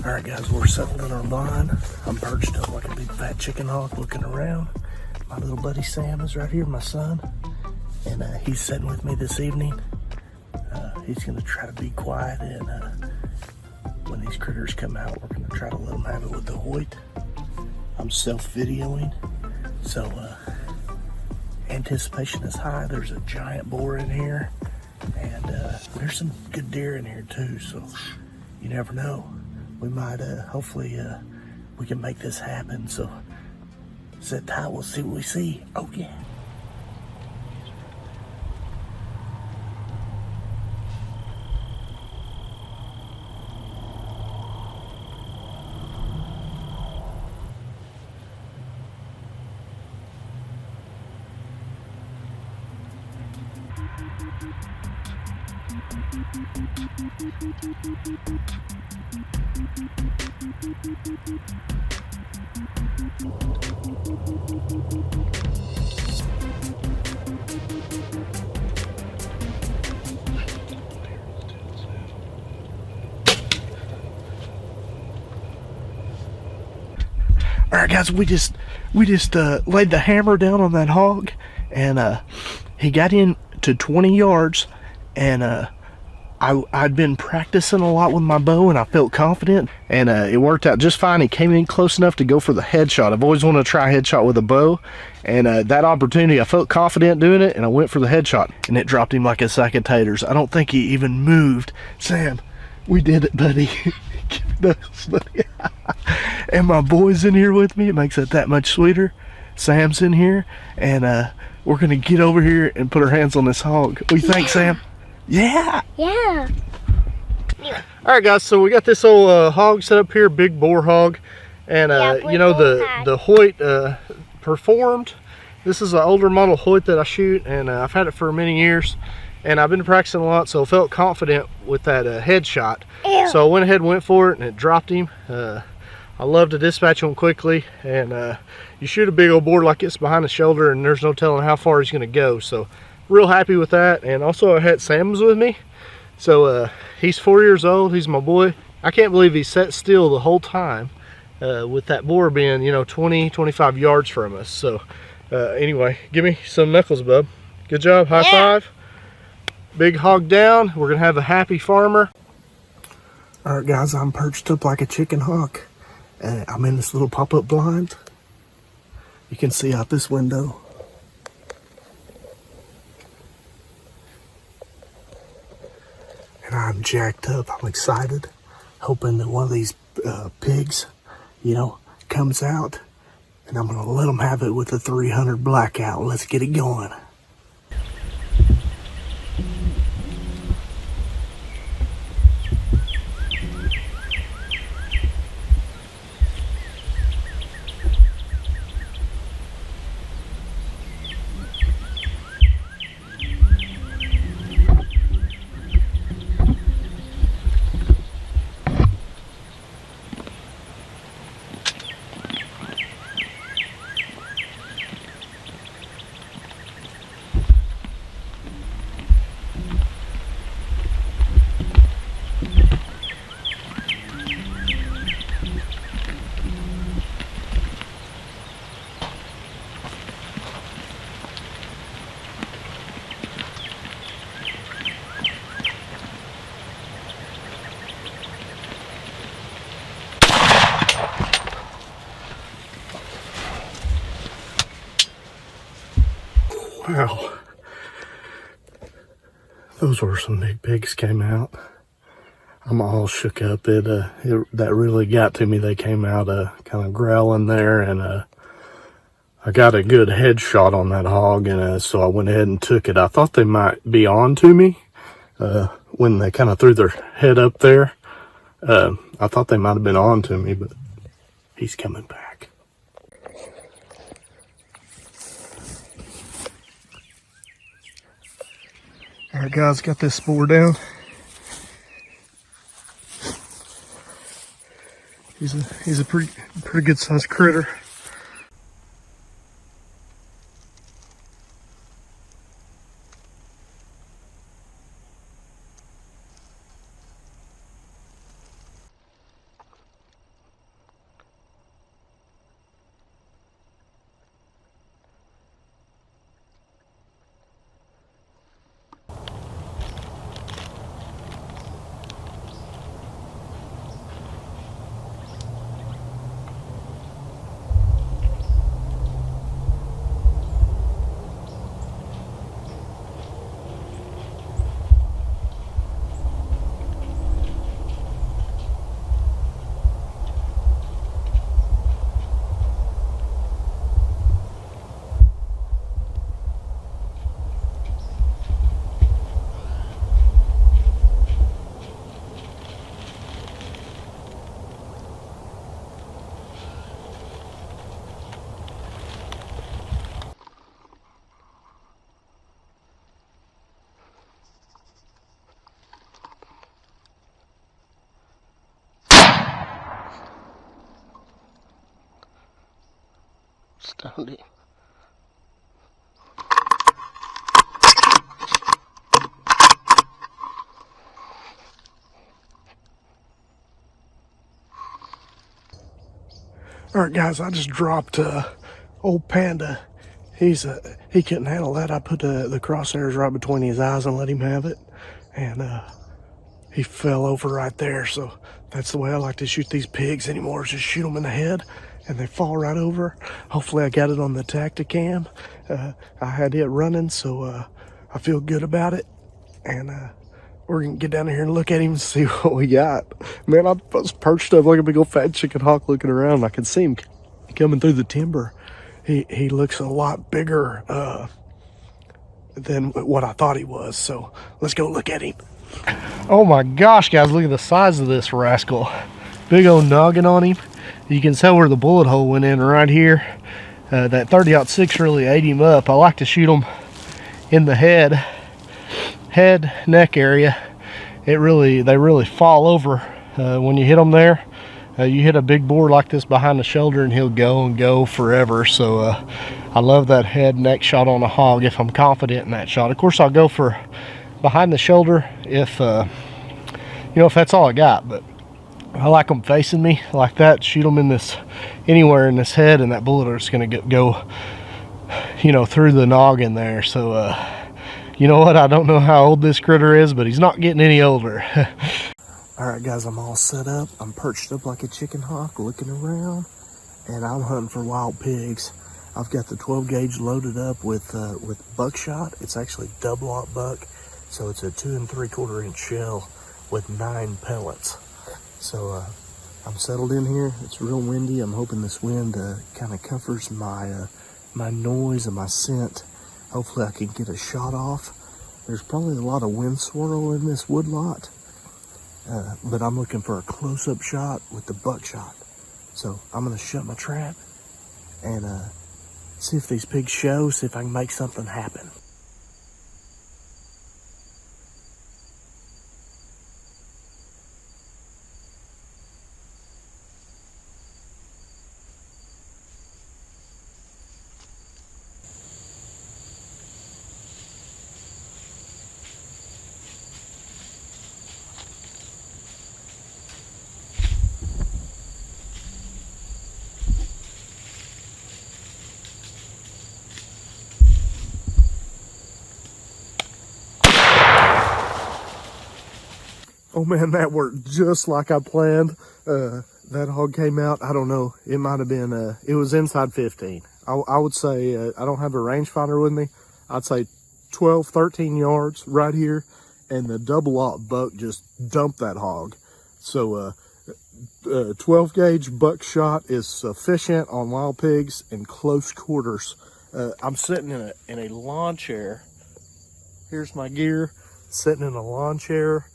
Alright guys, we're settled in our blind. I'm perched up like a big fat chicken hawk looking around. My little buddy Sam is right here, my son. And he's sitting with me this evening. He's gonna try to be quiet, and when these critters come out, we're gonna try to let them have it with the Hoyt. I'm self-videoing, so anticipation is high. There's a giant boar in here, and there's some good deer in here too, so you never know. We might, hopefully, we can make this happen. So sit tight, we'll see what we see. Oh yeah. All right, guys, we just laid the hammer down on that hog, and he got in to 20 yards, and I'd been practicing a lot with my bow, and I felt confident, and it worked out just fine. He came in close enough to go for the headshot. I've always wanted to try a headshot with a bow, and that opportunity, I felt confident doing it, and I went for the headshot, and it dropped him like a sack of taters. I don't think he even moved. Sam, we did it, buddy. Give me those, buddy. And my boy's in here with me. It makes it that much sweeter. Sam's in here, and we're gonna get over here and put our hands on this hog. What do you think, Sam? Yeah. Yeah. All right, guys. So we got this old hog set up here, big boar hog, and you know the Hoyt performed. This is an older model Hoyt that I shoot, and I've had it for many years, and I've been practicing a lot, so I felt confident with that headshot. Ew. So I went ahead and went for it, and it dropped him. I love to dispatch him quickly, and you shoot a big old boar like this behind the shoulder, and there's no telling how far he's going to go. So real happy with that. And also I had Sam's with me, so he's 4 years old. He's my boy. I can't believe he sat still the whole time with that boar being, you know, 20-25 yards from us. So anyway, give me some knuckles, bub. Good job. High five. Big hog down. We're gonna have a happy farmer. All right, guys, I'm perched up like a chicken hawk. I'm in this little pop-up blind. You can see out this window. And I'm jacked up. I'm excited, hoping that one of these pigs, you know, comes out, and I'm gonna let them have it with the 300 blackout. Let's get it going. Wow, those were some big pigs came out. I'm all shook up. That really got to me. They came out kind of growling there, and I got a good headshot on that hog, and so I went ahead and took it. I thought they might be on to me when they kind of threw their head up there. I thought they might have been on to me, but he's coming back. All right, guys, got this boar down. He's a pretty good sized critter. Found it. All right, guys, I just dropped old Panda. He couldn't handle that. I put the crosshairs right between his eyes and let him have it, and he fell over right there. So that's the way I like to shoot these pigs anymore, is just shoot them in the head and they fall right over. Hopefully I got it on the Tacticam. I had it running, so I feel good about it. And we're gonna get down here and look at him and see what we got. Man, I was perched up like a big old fat chicken hawk looking around. I could see him coming through the timber. He looks a lot bigger than what I thought he was. So let's go look at him. Oh my gosh, guys, look at the size of this rascal. Big old noggin on him. You can tell where the bullet hole went in right here. That 30-06 really ate him up. I like to shoot him in the head, neck area. They really fall over when you hit them there. You hit a big boar like this behind the shoulder and he'll go and go forever. So I love that head neck shot on a hog if I'm confident in that shot. Of course, I'll go for behind the shoulder if if that's all I got, but I like them facing me like that. Shoot them in this, anywhere in this head, and that bullet is going to go through the noggin there. So you know what, I don't know how old this critter is, but he's not getting any older. All right, guys, I'm all set up. I'm perched up like a chicken hawk looking around, and I'm hunting for wild pigs. I've got the 12 gauge loaded up with buckshot. It's actually double aught buck, so it's a 2 3/4 inch shell with 9 pellets. So I'm settled in here. It's real windy. I'm hoping this wind kind of covers my my noise and my scent. Hopefully I can get a shot off. There's probably a lot of wind swirl in this woodlot, but I'm looking for a close-up shot with the buckshot. So I'm gonna shut my trap and see if these pigs show, see if I can make something happen. Oh man, that worked just like I planned. That hog came out, I don't know, it might have been, it was inside 15. I would say, I don't have a rangefinder with me. I'd say 12, 13 yards right here. And the double aught buck just dumped that hog. So 12 gauge buckshot is sufficient on wild pigs in close quarters. I'm sitting in a lawn chair. Here's my gear, sitting in a lawn chair.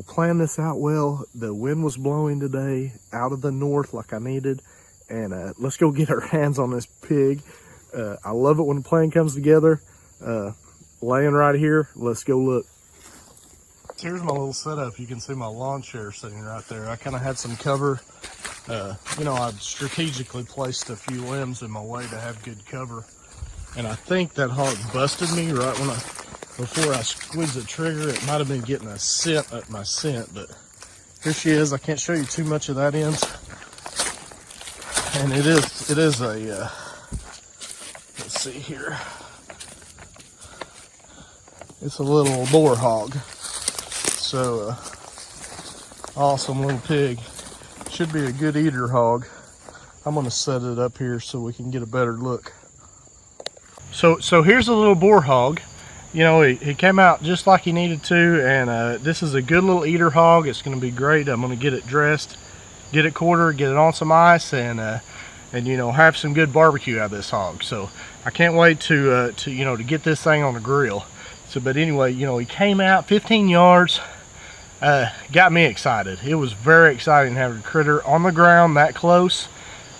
Plan this out well. The wind was blowing today out of the north like I needed, and let's go get our hands on this pig. I love it when the plan comes together. Laying right here, let's go look. Here's my little setup. You can see my lawn chair sitting right there. I kind of had some cover. I'd strategically placed a few limbs in my way to have good cover, and I think that hog busted me right when before I squeezed the trigger. It might have been getting a scent at my scent, but here she is. I can't show you too much of that end. And it is a, let's see here. It's a little boar hog. So, awesome little pig. Should be a good eater hog. I'm gonna set it up here so we can get a better look. So here's a little boar hog. He came out just like he needed to, and this is a good little eater hog. It's going to be great. I'm going to get it dressed, get it quartered, get it on some ice, and have some good barbecue out of this hog. So I can't wait to get this thing on the grill. So, but anyway, he came out 15 yards, got me excited. It was very exciting having a critter on the ground that close.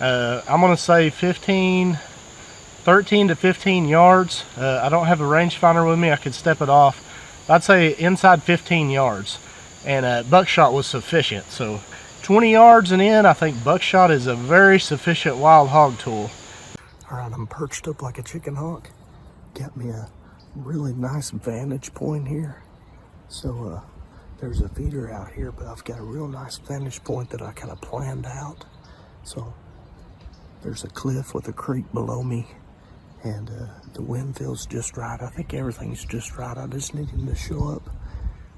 I'm going to say 13 to 15 yards. I don't have a rangefinder with me. I could step it off. I'd say inside 15 yards. And buckshot was sufficient. So 20 yards and in, I think buckshot is a very sufficient wild hog tool. All right, I'm perched up like a chicken hawk. Got me a really nice vantage point here. So there's a feeder out here, but I've got a real nice vantage point that I kind of planned out. So there's a cliff with a creek below me, and the wind feels just right. I think everything's just right. I just need him to show up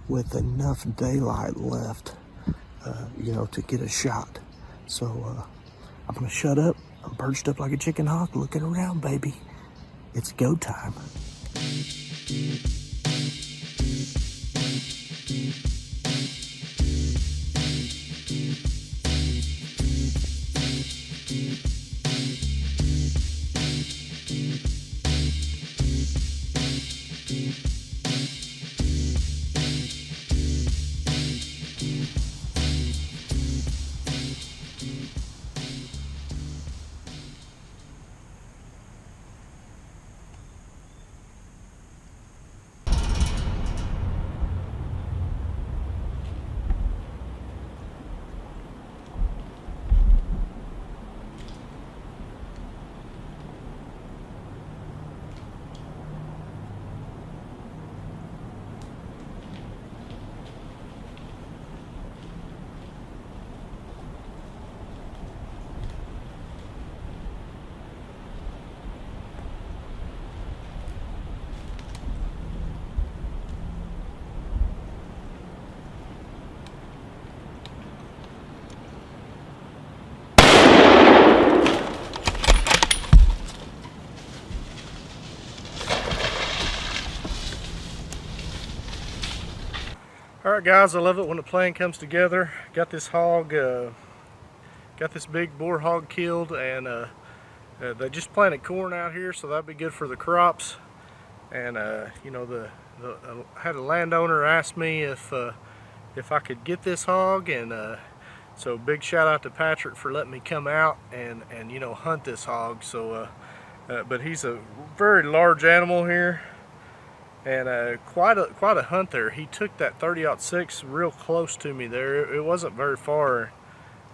with enough daylight left, you know, to get a shot. So I'm gonna shut up. I'm perched up like a chicken hawk, looking around, baby. It's go time. Alright guys, I love it when a plan comes together. Got this hog, got this big boar hog killed, and they just planted corn out here, so that'd be good for the crops. And you know, I had a landowner ask me if I could get this hog, and so big shout out to Patrick for letting me come out and you know, hunt this hog. So but he's a very large animal here, and quite a hunt there. He took that 30-06 real close to me there. It wasn't very far,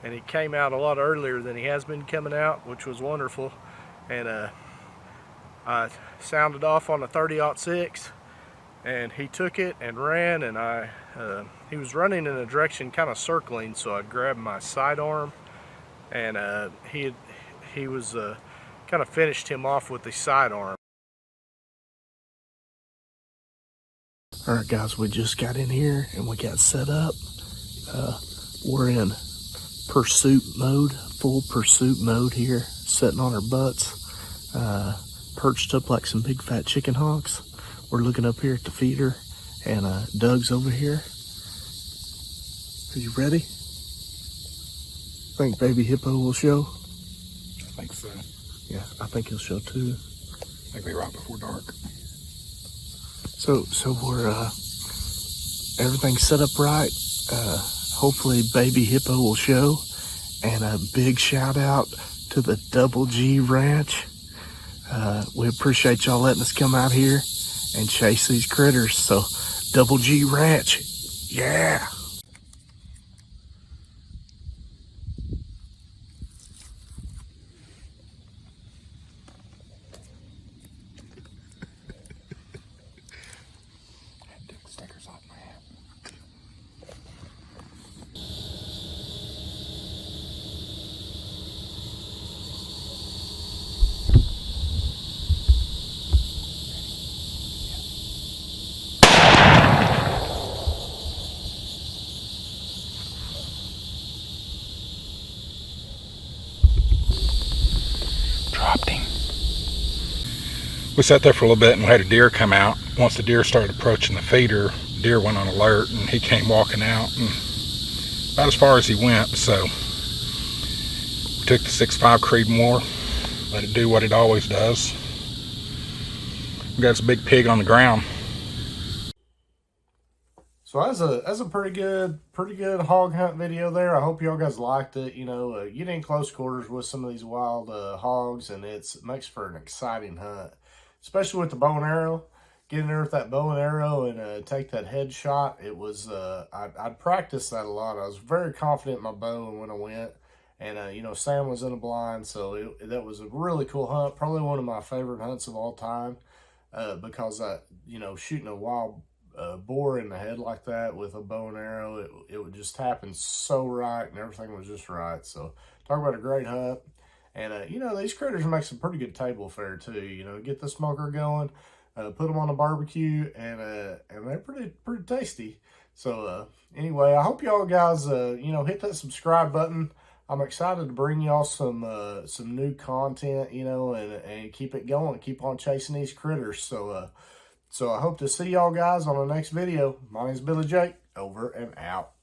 and he came out a lot earlier than he has been coming out, which was wonderful. And I sounded off on a 30-06, and he took it and ran, and he was running in a direction kind of circling, so I grabbed my sidearm, and he was kind of finished him off with the sidearm. All right guys, we just got in here and we got set up. We're in pursuit mode, full pursuit mode here, sitting on our butts, perched up like some big fat chicken hawks. We're looking up here at the feeder, and Doug's over here. Are you ready? Think baby hippo will show? I think so. Yeah, I think he'll show too. Maybe right before dark. So we're everything's set up right. Hopefully baby hippo will show, and a big shout out to the Double G Ranch. We appreciate y'all letting us come out here and chase these critters. So Double G Ranch, yeah. Stickers off my hat. Dropped him. We sat there for a little bit and we had a deer come out. Once the deer started approaching the feeder, deer went on alert and he came walking out, and about as far as he went. So we took the 6.5 Creedmoor, let it do what it always does. We got this big pig on the ground. So that's a pretty good hog hunt video there. I hope y'all guys liked it. You know, get in close quarters with some of these wild hogs, and it makes for an exciting hunt, especially with the bow and arrow. get in there with that bow and arrow and take that headshot. It was, I'd practiced that a lot. I was very confident in my bow and when I went. And, you know, Sam was in a blind, so that was a really cool hunt. Probably one of my favorite hunts of all time because, you know, shooting a wild boar in the head like that with a bow and arrow, it would just happen so right and everything was just right. So talk about a great hunt. And, you know, these critters make some pretty good table fare too. You know, get the smoker going, put them on a barbecue, and they're pretty tasty. So anyway, I hope y'all guys, you know, hit that subscribe button. I'm excited to bring y'all some new content, you know, and keep it going, keep on chasing these critters. So I hope to see y'all guys on the next video. My name's Billy Jake, over and out.